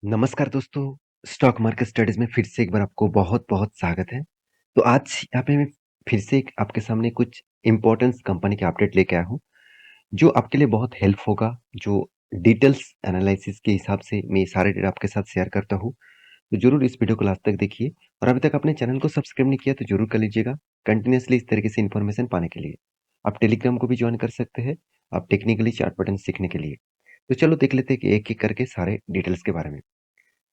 नमस्कार दोस्तों, stock market studies में फिर से एक बार आपको बहुत-बहुत स्वागत है। तो आज यहाँ पे मैं फिर से एक आपके सामने कुछ इम्पोर्टेंस कंपनी के अपडेट लेके आया हूँ, जो आपके लिए बहुत हेल्प होगा, जो डिटेल्स एनालिसिस के हिसाब से मैं सारे डेटा आपके साथ शेयर करता हूँ। तो ज़रूर इस वीडियो को लास्ट तक देखिए और अभी तक अपने चैनल को सब्सक्राइब नहीं किया तो ज़रूर कर लीजिएगा, कंटिन्यूअसली इस तरीके से इन्फॉर्मेशन पाने के लिए। आप टेलीग्राम को भी जॉइन कर सकते हैं, आप टेक्निकली चार्ट पैटर्न सीखने के लिए। तो चलो देख लेते हैं कि एक-एक करके सारे डिटेल्स के बारे में।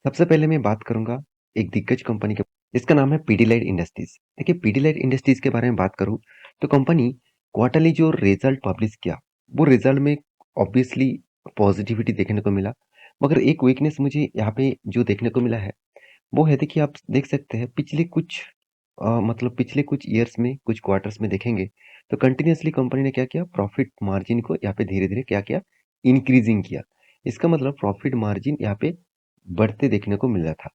सबसे पहले मैं बात करूँगा एक दिग्गज कंपनी के जिसका नाम है पीडीलाइट इंडस्ट्रीज़। देखिए पीडीलाइट इंडस्ट्रीज़ के बारे में बात करूँ तो कंपनी क्वार्टरली जो रिजल्ट पब्लिश किया, वो रिजल्ट में ऑब्वियसली पॉजिटिविटी देखने को मिला। मगर एक वीकनेस मुझे यहाँ पे जो देखने को मिला है, वो है देखिए आप देख सकते हैं पिछले कुछ मतलब पिछले कुछ ईयर्स में, कुछ क्वार्टर्स में देखेंगे तो कंटिन्यूअसली कंपनी ने क्या किया प्रॉफिट मार्जिन को यहाँ पे धीरे-धीरे क्या किया इंक्रीजिंग किया। इसका मतलब प्रॉफिट मार्जिन यहाँ पे बढ़ते देखने को मिल रहा था।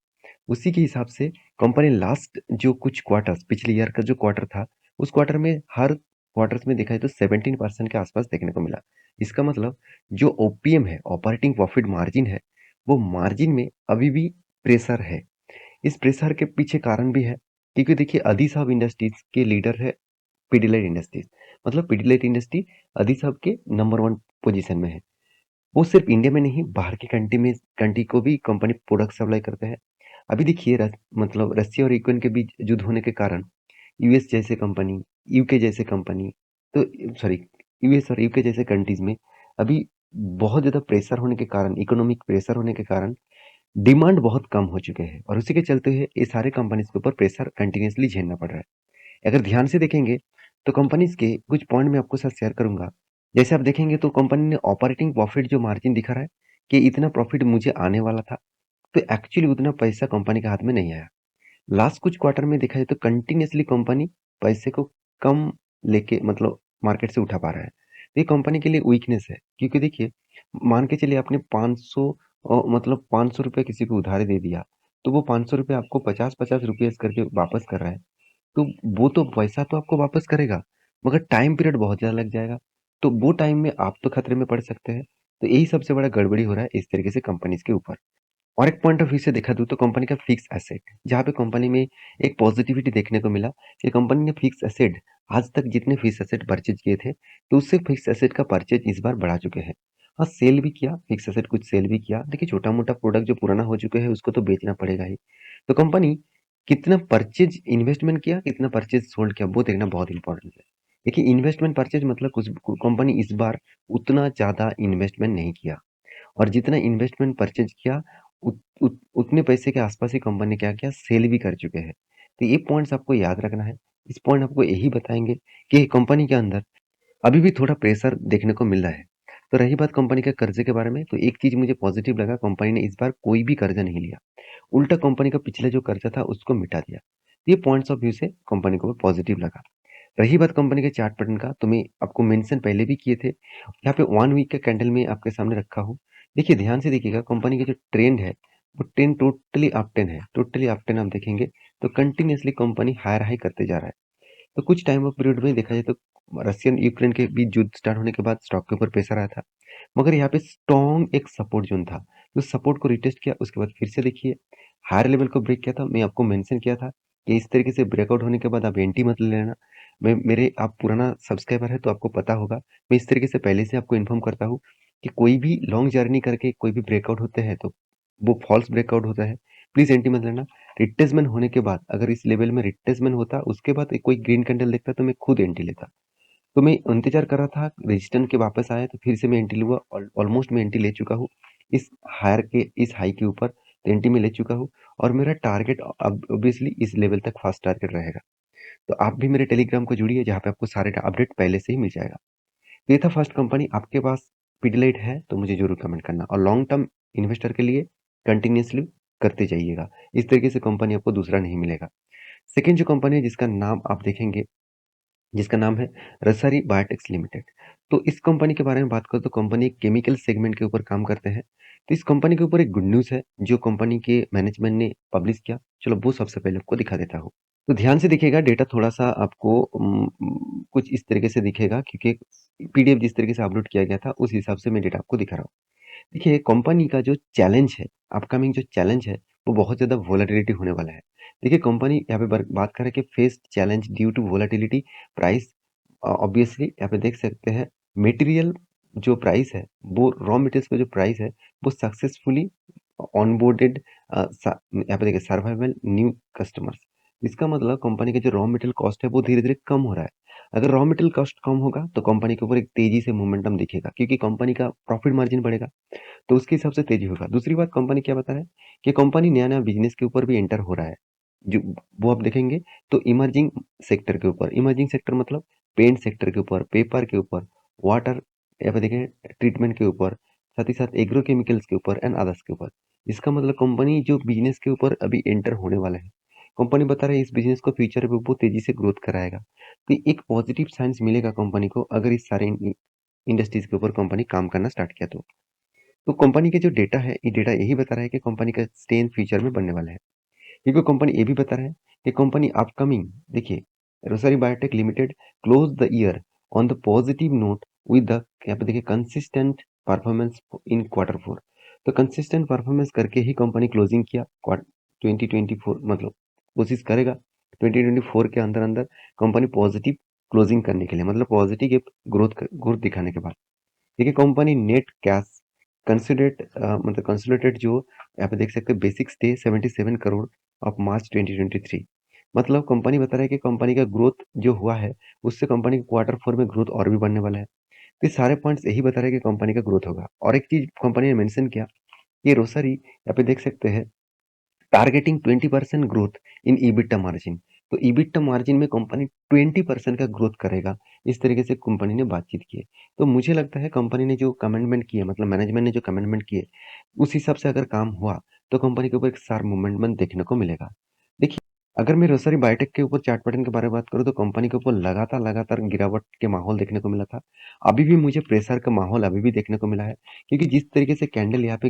उसी के हिसाब से कंपनी लास्ट जो कुछ क्वार्टर्स पिछले ईयर का जो क्वार्टर था, उस क्वार्टर में हर क्वार्टर्स में देखा जाए तो 17% के आसपास देखने को मिला। इसका मतलब जो ओपीएम है, ऑपरेटिंग प्रॉफिट मार्जिन है, वो मार्जिन में अभी भी प्रेशर है। इस प्रेशर के पीछे कारण भी है, क्योंकि देखिए अधिसाब इंडस्ट्रीज के लीडर है पीडीलाइट इंडस्ट्रीज। मतलब पीडीलाइट इंडस्ट्री अधिसाब के नंबर 1 पोजीशन में है। वो सिर्फ इंडिया में नहीं, बाहर की कंट्री को भी कंपनी प्रोडक्ट सप्लाई करते हैं। अभी देखिए मतलब रसिया और यूक्रेन के बीच युद्ध होने के कारण यूएस जैसे कंपनी, यूके जैसे कंपनी तो सॉरी यूएस और यूके जैसे कंट्रीज में अभी बहुत ज़्यादा प्रेशर होने के कारण, इकोनॉमिक प्रेशर होने के कारण डिमांड बहुत कम हो चुके हैं और उसी के चलते हुए ये सारे कंपनीज के ऊपर प्रेशर कंटिन्यूअसली झेलना पड़ रहा है। अगर ध्यान से देखेंगे तो कंपनीज के कुछ पॉइंट मैं आपको साथ शेयर करूंगा। जैसे आप देखेंगे तो कंपनी ने ऑपरेटिंग प्रॉफिट जो मार्जिन दिखा रहा है कि इतना प्रॉफिट मुझे आने वाला था, तो एक्चुअली उतना पैसा कंपनी के हाथ में नहीं आया। लास्ट कुछ क्वार्टर में देखा जाए तो कंटिन्यूअसली कंपनी पैसे को कम लेके मतलब मार्केट से उठा पा रहा है। तो ये कंपनी के लिए वीकनेस है, क्योंकि देखिए मान के चलिए आपने 500 मतलब 500 रुपये किसी को उधार दे दिया, तो वो 500 रुपये आपको 50-50 रुपये करके वापस कर रहा है। तो वो तो पैसा तो आपको वापस करेगा, मगर टाइम पीरियड बहुत ज़्यादा लग जाएगा। तो वो टाइम में आप तो खतरे में पड़ सकते हैं। तो यही सबसे बड़ा गड़बड़ी हो रहा है इस तरीके से कंपनीज़ के ऊपर। और एक पॉइंट ऑफ व्यू से देखा दूँ तो कंपनी का फिक्स एसेट, जहाँ पे कंपनी में एक पॉजिटिविटी देखने को मिला कि कंपनी ने फिक्स एसेट आज तक जितने फिक्स एसेट परचेज किए थे, तो उससे फिक्स एसेट का परचेज इस बार बढ़ा चुके हैं। हाँ, सेल भी किया, फिक्स एसेट कुछ सेल भी किया। देखिए छोटा-मोटा प्रोडक्ट जो पुराना हो चुके हैं उसको तो बेचना पड़ेगा ही। तो कंपनी कितना परचेज इन्वेस्टमेंट किया, कितना परचेज सोल्ड किया, वो देखना बहुत इंपॉर्टेंट है। देखिए इन्वेस्टमेंट परचेज मतलब कुछ कंपनी इस बार उतना ज़्यादा इन्वेस्टमेंट नहीं किया। और जितना इन्वेस्टमेंट परचेज किया उतने पैसे के आसपास ही कंपनी ने क्या किया सेल भी कर चुके हैं। तो ये पॉइंट्स आपको याद रखना है। इस पॉइंट आपको यही बताएंगे कि कंपनी के अंदर अभी भी थोड़ा प्रेशर देखने को मिल रहा है। तो रही बात कंपनी के कर्जे के बारे में, तो एक चीज मुझे पॉजिटिव लगा, कंपनी ने इस बार कोई भी कर्जा नहीं लिया। उल्टा कंपनी का पिछले जो कर्जा था उसको मिटा दिया। ये पॉइंट्स ऑफ व्यू से कंपनी को पॉजिटिव लगा। रही बात कंपनी के चार्ट पैटर्न का, तो मैं आपको मेंशन पहले भी किए थे। यहाँ पे 1 वीक का कैंडल में आपके सामने रखा हूँ। देखिए ध्यान से देखिएगा कंपनी का जो ट्रेंड है, वो ट्रेंड टोटली अपट्रेंड है। टोटली अपट्रेंड आप देखेंगे तो कंटिन्यूअसली कंपनी हायर हाई करते जा रहा है। तो कुछ टाइम ऑफ पीरियड में देखा जाए तो रशियन यूक्रेन के बीच युद्ध स्टार्ट होने के बाद स्टॉक के ऊपर प्रेशर आया था। मगर यहाँ पे स्ट्रॉन्ग एक सपोर्ट जोन था। तो सपोर्ट को रिटेस्ट किया, उसके बाद फिर से देखिए हायर लेवल को ब्रेक किया था। मैं आपको मेंशन किया था कि इस तरीके से ब्रेकआउट होने के बाद आप एंटी मत ले लेना। मैं मेरे आप पुराना सब्सक्राइबर है तो आपको पता होगा। मैं इस तरीके से पहले से आपको इन्फॉर्म करता हूँ कि कोई भी लॉन्ग जर्नी करके कोई भी ब्रेकआउट होते हैं तो वो फॉल्स ब्रेकआउट होता है। प्लीज़ एंटी मत लेना। रिट्रेसमेंट होने के बाद अगर इस लेवल में रिट्रेसमेंट होता, उसके बाद एक कोई ग्रीन कैंडल दिखता तो मैं खुद एंट्री लेता। तो मैं इंतजार कर रहा था रेजिस्टेंस के वापस आया तो फिर से मैं एंट्री लूँगा। ऑलमोस्ट मैं एंट्री ले चुका हूँ। इस हाई के ऊपर तो एंट्री मैं ले चुका हूँ और मेरा टारगेट अब ऑब्वियसली इस लेवल तक फर्स्ट टारगेट रहेगा। तो आप भी मेरे टेलीग्राम को जुड़िए, जहाँ पे आपको सारे अपडेट पहले से ही मिल जाएगा। तो ये था फर्स्ट कंपनी। आपके पास पिडिलाइट है तो मुझे ज़रूर कमेंट करना और लॉन्ग टर्म इन्वेस्टर के लिए कंटिन्यूअसली करते जाइएगा। इस तरीके से कंपनी आपको दूसरा नहीं मिलेगा। सेकंड जो कंपनी है जिसका नाम आप देखेंगे, जिसका नाम है रसारी बायोटेक्स लिमिटेड। तो इस कंपनी के बारे में बात करूँ तो कंपनी एक केमिकल सेगमेंट के ऊपर काम करते हैं। तो इस कंपनी के ऊपर एक गुड न्यूज़ है जो कंपनी के मैनेजमेंट ने पब्लिश किया। चलो वो सबसे पहले आपको दिखा देता हूँ। तो ध्यान से देखिएगा, डेटा थोड़ा-सा आपको कुछ इस तरीके से दिखेगा, क्योंकि पीडीएफ जिस तरीके से अपलोड किया गया था उस हिसाब से मैं डेटा आपको दिखा रहा हूँ। देखिए, कंपनी का जो चैलेंज है, अपकमिंग जो चैलेंज है, वो बहुत ज़्यादा वोलेटिलिटी होने वाला है। देखिए, कंपनी यहाँ पे बर बात कर रहा है कि face challenge due to volatility, price obviously यहाँ पे देख सकते हैं मटेरियल जो प्राइस है, वो रॉ मटेरियल्स का जो प्राइस है, वो सक्सेसफुली ऑनबोर्डेड यहाँ पे देखिए सर्वाइवल न्यू कस्टमर्स। इसका मतलब कंपनी का जो रॉ मटेरियल कॉस्ट है, वो धीरे-धीरे कम हो रहा है। अगर रॉ मटेरियल कॉस्ट कम होगा, तो कंपनी के ऊपर एक तेज़ी से मोमेंटम दिखेगा क्योंकि कंपनी का प्रॉफिट मार्जिन बढ़ेगा। तो उसके हिसाब से तेज़ी होगा। दूसरी बात कंपनी क्या बता रहा है कि कंपनी नया-नया बिज़नेस के ऊपर भी एंटर हो रहा है। जो वो आप देखेंगे तो इमर्जिंग सेक्टर के ऊपर, इमर्जिंग सेक्टर मतलब पेंट सेक्टर के ऊपर, पेपर के ऊपर, वाटर या फिर देखें ट्रीटमेंट के ऊपर, साथ ही साथ एग्रो केमिकल्स के ऊपर एंड अदर्स के ऊपर। इसका मतलब कंपनी जो बिज़नेस के ऊपर अभी एंटर होने वाला है, कंपनी बता रहा है इस बिज़नेस को फ्यूचर में वो तेज़ी से ग्रोथ कराएगा। तो एक पॉजिटिव साइंस मिलेगा कंपनी को अगर इस सारे इंडस्ट्रीज़ के ऊपर कंपनी काम करना स्टार्ट किया तो। तो कंपनी के जो डेटा है, ये डेटा यही बता रहा है कि कंपनी का स्ट्रेंथ फ्यूचर में बढ़ने वाला है। क्योंकि कंपनी ये भी बता रहा है कि कंपनी अपकमिंग देखिए Rossari biotech limited close the year on the positive note with the यहाँ पे देखिए consistent performance in quarter four. तो कंसिस्टेंट परफॉर्मेंस करके ही कंपनी क्लोजिंग किया 2024 मतलब कोशिश करेगा 2024 के अंदर अंदर कंपनी पॉजिटिव क्लोजिंग करने के लिए मतलब पॉजिटिव ग्रोथ ग्रोथ दिखाने के बाद देखिए कंपनी नेट कैश कंसिडरेट मतलब कंसोलिडेटेड जो यहाँ पे देख सकते हैं basic stay 77 crore of March 2023। मतलब कंपनी बता रहा है कि कंपनी का ग्रोथ जो हुआ है उससे कंपनी का क्वार्टर फोर में ग्रोथ और भी बढ़ने वाला है। तो ये सारे पॉइंट्स यही बता रहे हैं कि कंपनी का ग्रोथ होगा और एक चीज कंपनी ने मेंशन किया ये रोसरी यहाँ पे देख सकते हैं targeting 20% growth in EBITDA margin. तो ईबिटा मार्जिन में कंपनी 20% का ग्रोथ करेगा। इस तरीके से कंपनी ने बातचीत की है। तो मुझे लगता है कंपनी ने जो कमिटमेंट किए मतलब मैनेजमेंट ने जो कमिटमेंट किए उस हिसाब से अगर काम हुआ तो कंपनी के ऊपर एक शार्प मूवमेंट देखने को मिलेगा। देखिए अगर मैं रोसरी बायोटेक के ऊपर चार्ट पैटर्न के बारे में बात करूँ तो कंपनी के ऊपर लगातार लगातार गिरावट के माहौल देखने को मिला था। अभी भी मुझे प्रेशर का माहौल अभी भी देखने को मिला है क्योंकि जिस तरीके से कैंडल यहाँ पे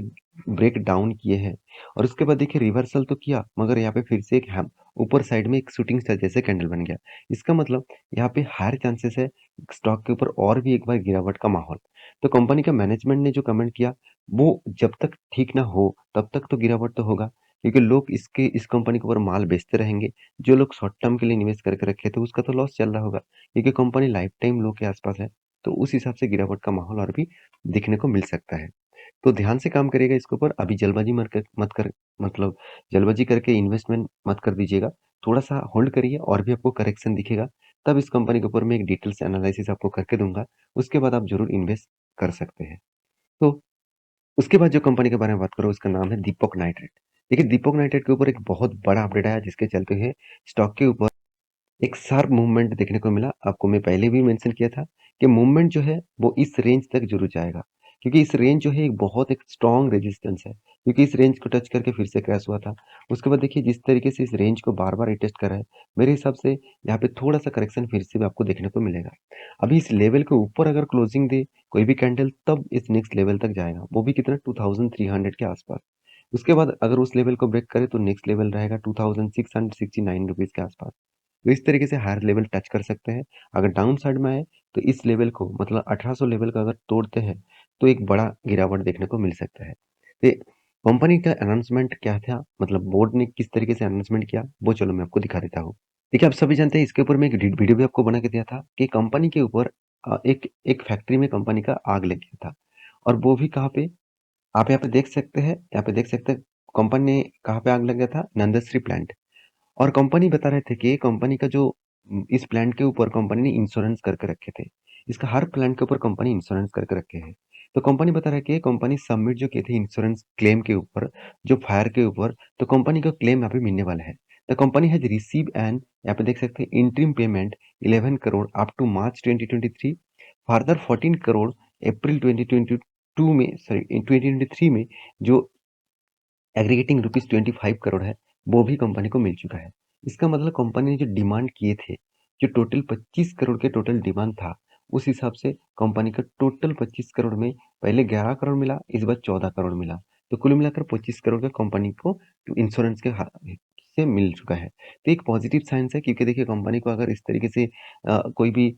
ब्रेक डाउन किए हैं और उसके बाद देखिए रिवर्सल तो किया मगर यहाँ पे फिर से एक हम ऊपर साइड में एक शूटिंग स्टार जैसे कैंडल बन गया। इसका मतलब यहाँ पे हायर चांसेस है स्टॉक के ऊपर और भी एक बार गिरावट का माहौल। तो कंपनी का मैनेजमेंट ने जो कमेंट किया वो जब तक ठीक ना हो तब तक तो गिरावट तो होगा क्योंकि लोग इसके इस कंपनी के ऊपर माल बेचते रहेंगे। जो लोग शॉर्ट टर्म के लिए निवेश करके रखे थे उसका तो लॉस चल रहा होगा क्योंकि कंपनी लाइफ टाइम लो के आसपास है। तो उस हिसाब से गिरावट का माहौल और भी दिखने को मिल सकता है। तो ध्यान से काम करिएगा इसके ऊपर अभी जल्दबाजी मत कर मतलब जल्दबाजी करके इन्वेस्टमेंट मत कर दीजिएगा। थोड़ा सा होल्ड करिए और भी आपको करेक्शन दिखेगा तब इस कंपनी के ऊपर मैं एक डिटेल्स एनालिसिस आपको करके दूंगा। उसके बाद आप जरूर इन्वेस्ट कर सकते हैं। तो उसके बाद जो कंपनी के बारे में बात करो उसका नाम है दीपक नाइट्रेट। देखिए दीपक नाइट्रेट के ऊपर एक बहुत बड़ा अपडेट आया जिसके चलते हुए स्टॉक के ऊपर एक शार्प मूवमेंट देखने को मिला। आपको मैं पहले भी मेंशन किया था कि मूवमेंट जो है वो इस रेंज तक ज़रूर जाएगा क्योंकि इस रेंज जो है एक बहुत एक स्ट्रॉन्ग रेजिस्टेंस है क्योंकि इस रेंज को टच करके फिर से क्रैश हुआ था। उसके बाद देखिए जिस तरीके से इस रेंज को बार-बार टेस्ट कर रहा है, मेरे हिसाब से यहाँ पे थोड़ा-सा करेक्शन फिर से भी आपको देखने को मिलेगा। अभी इस लेवल के ऊपर अगर क्लोजिंग दे कोई भी कैंडल तब इस नेक्स्ट लेवल तक जाएगा, वो भी कितना 2300 के आसपास। उसके बाद अगर उस लेवल को ब्रेक करे तो नेक्स्ट लेवल रहेगा 2669 रुपीज़ के आसपास। तो इस तरीके से हायर लेवल टच कर सकते हैं। अगर डाउन साइड में आए तो इस लेवल को मतलब 1800 लेवल का अगर तोड़ते हैं तो एक बड़ा गिरावट देखने को मिल सकता है। तो कंपनी का अनाउंसमेंट क्या था मतलब बोर्ड ने किस तरीके से अनाउंसमेंट किया वो चलो मैं आपको दिखा देता हूँ। देखिए आप सभी जानते हैं इसके ऊपर मैं एक वीडियो भी आपको बना के दिया था कि कंपनी के ऊपर एक एक फैक्ट्री में कंपनी का आग लग गया था और वो भी कहाँ पे आप यहाँ पे देख सकते हैं कंपनी ने कहाँ पे आग लग गया था नंदश्री प्लांट। और कंपनी बता रहे थे कि कंपनी का जो इस प्लांट के ऊपर कंपनी ने इंश्योरेंस करके रखे थे। इसका हर प्लांट के ऊपर कंपनी इंश्योरेंस करके रखे हैं। तो कंपनी बता रहा है कि कंपनी सबमिट जो किए थे इंश्योरेंस क्लेम के ऊपर, जो फायर के ऊपर, तो कंपनी का क्लेम यहाँ पे मिलने वाला है। The company has receive an यहाँ पे देख सकते हैं interim payment 11 crore up to March 2023, further 14 crore April 2022 में सॉरी 2023 में जो एग्रीगेटिंग रुपीज 25 करोड़ है वो भी कंपनी को मिल चुका है। इसका मतलब कंपनी ने जो डिमांड किए थे जो टोटल 25 करोड़ के टोटल डिमांड था उस हिसाब से कंपनी का टोटल 25 करोड़ में पहले 11 करोड़ मिला इस बार 14 करोड़ मिला। तो कुल मिलाकर 25 करोड़ का कंपनी को इंश्योरेंस के से मिल चुका है। तो एक पॉजिटिव साइंस है क्योंकि देखिए कंपनी को अगर इस तरीके से कोई भी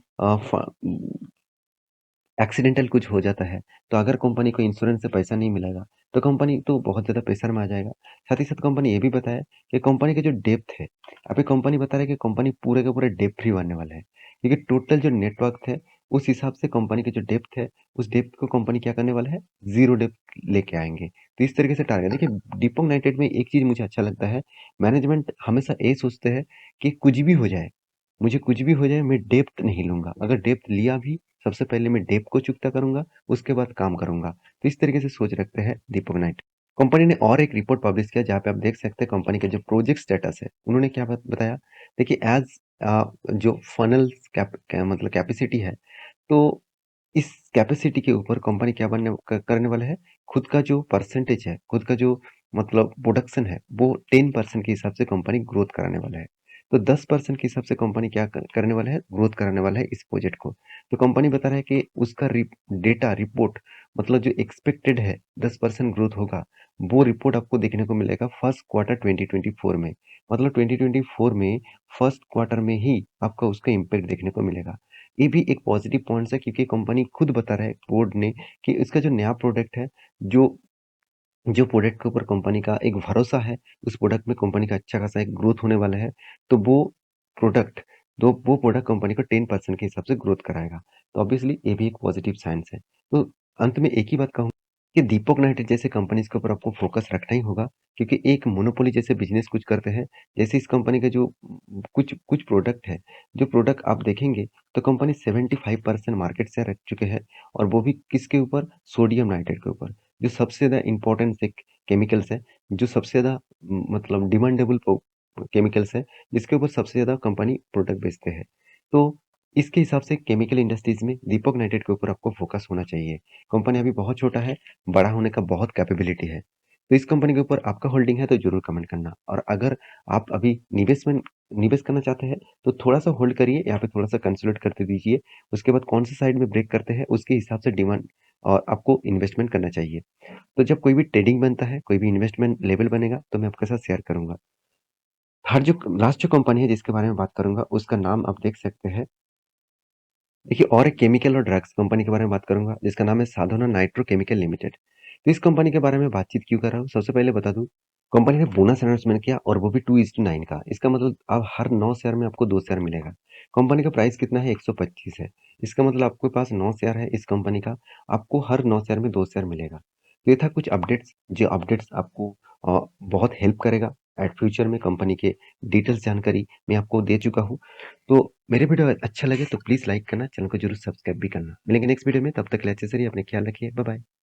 एक्सीडेंटल कुछ हो जाता है, तो अगर कंपनी को इंश्योरेंस से पैसा नहीं मिलेगा, तो कंपनी तो बहुत ज़्यादा प्रेशर में आ जाएगा। साथ ही साथ कंपनी ये भी बताया कि कंपनी का जो डेप्थ है, अभी कंपनी बता रहा है कि कंपनी पूरे का पूरा डेप्ट फ्री बनने वाला है। क्योंकि टोटल जो नेटवर्क है, उस हिसाब से कंपनी की जो डेप्थ है, उस डेप्थ को कंपनी क्या करने वाला है, ज़ीरो डेप्थ लेके आएँगे। तो इस तरीके से टारगेट देखिए, दीपक नाइट्रेट में एक चीज़ मुझे अच्छा लगता है, मैनेजमेंट हमेशा ये सोचते हैं कि कुछ भी हो जाए, मुझे कुछ भी हो जाए, मैं डेप्थ नहीं लूँगा। अगर डेप्थ लिया भी, सबसे पहले मैं डेप्थ को चुकता करूँगा, उसके बाद काम करूँगा। तो इस तरीके से सोच रखते हैं दीपक नाइट। कंपनी ने और एक रिपोर्ट पब्लिश किया जहाँ पे आप देख सकते हैं कंपनी का जो प्रोजेक्ट स्टेटस है। उन्होंने क्या बताया, देखिए एज जो फनल मतलब कैपेसिटी है, तो इस कैपेसिटी के ऊपर कंपनी क्या करने वाला है, खुद का जो परसेंटेज है, खुद का जो मतलब प्रोडक्शन है, वो 10% के हिसाब से कंपनी ग्रोथ कराने वाला है। तो 10% के हिसाब से कंपनी क्या करने वाला है, ग्रोथ कराने वाला है इस प्रोजेक्ट को। तो कंपनी बता रहा है कि उसका डेटा रिपोर्ट, मतलब जो एक्सपेक्टेड है 10% ग्रोथ होगा, वो रिपोर्ट आपको देखने को मिलेगा फर्स्ट क्वार्टर 2024 में। मतलब 2024 में फर्स्ट क्वार्टर में ही आपका उसका इम्पैक्ट देखने को मिलेगा। ये भी एक पॉजिटिव पॉइंट्स है, क्योंकि कंपनी खुद बता रहा है बोर्ड ने कि इसका जो नया प्रोडक्ट है, जो जो प्रोडक्ट के ऊपर कंपनी का एक भरोसा है, उस प्रोडक्ट में कंपनी का अच्छा खासा एक ग्रोथ होने वाला है, तो प्रोडक्ट वो प्रोडक्ट कंपनी को 10% के हिसाब से ग्रोथ कराएगा। तो ऑब्वियसली ये भी एक पॉजिटिव साइंस है। तो अंत में एक ही बात कहूँ कि दीपक नाइट्रेट जैसे कंपनीज के ऊपर आपको फोकस रखना ही होगा, क्योंकि एक मोनोपोली जैसे बिजनेस कुछ करते हैं। जैसे इस कंपनी का जो कुछ कुछ प्रोडक्ट है, जो प्रोडक्ट आप देखेंगे, तो कंपनी 75% मार्केट शेयर रख चुके हैं, और वो भी किसके ऊपर, सोडियम नाइट्रेट के ऊपर, जो सबसे ज़्यादा इम्पोर्टेंट एक केमिकल्स है, जो सबसे ज़्यादा मतलब डिमांडेबल केमिकल्स है, जिसके ऊपर सबसे ज़्यादा कंपनी प्रोडक्ट बेचते हैं। तो इसके हिसाब से केमिकल इंडस्ट्रीज में दीपक नाइट्रेट के ऊपर आपको फोकस होना चाहिए। कंपनी अभी बहुत छोटा है, बड़ा होने का बहुत कैपेबिलिटी है। तो इस कंपनी के ऊपर आपका होल्डिंग है तो ज़रूर कमेंट करना, और अगर आप अभी निवेश करना चाहते हैं, तो थोड़ा-सा होल्ड करिए, यहाँ पे थोड़ा-सा कंसोलिडेट करते दीजिए। उसके बाद कौन-सी साइड में ब्रेक करते हैं, उसके हिसाब से डिमांड और आपको इन्वेस्टमेंट करना चाहिए। तो जब कोई भी ट्रेडिंग बनता है, कोई भी इन्वेस्टमेंट लेवल बनेगा, तो मैं आपके साथ शेयर करूँगा। हर जो लास्ट जो कंपनी है जिसके बारे में बात करूँगा, उसका नाम आप देख सकते हैं। देखिए, और एक केमिकल और ड्रग्स कंपनी के बारे में बात करूँगा, जिसका नाम है साधना नाइट्रो केमिकल लिमिटेड। तो इस कंपनी के बारे में बातचीत क्यों कर रहा हूँ, सबसे पहले बता दूँ, कंपनी ने बोनस अनाउंसमेंट किया, और वो भी 2:9 का। इसका मतलब अब हर 9 शेयर में आपको 2 शेयर मिलेगा। कंपनी का प्राइस कितना है, 125 है। इसका मतलब आपके पास 9 शेयर है इस कंपनी का, आपको हर 9 शेयर में 2 शेयर मिलेगा। तो ये था कुछ अपडेट्स, जो अपडेट्स आपको बहुत हेल्प करेगा एट फ्यूचर में। कंपनी के डिटेल्स जानकारी मैं आपको दे चुका हूँ। तो मेरे वीडियो अच्छा लगे तो प्लीज़ लाइक करना, चैनल को जरूर सब्सक्राइब भी करना। मिलेंगे नेक्स्ट वीडियो में, तब तक के लिए अच्छे से रहिए, अपने ख्याल रखिए, बाय बाय।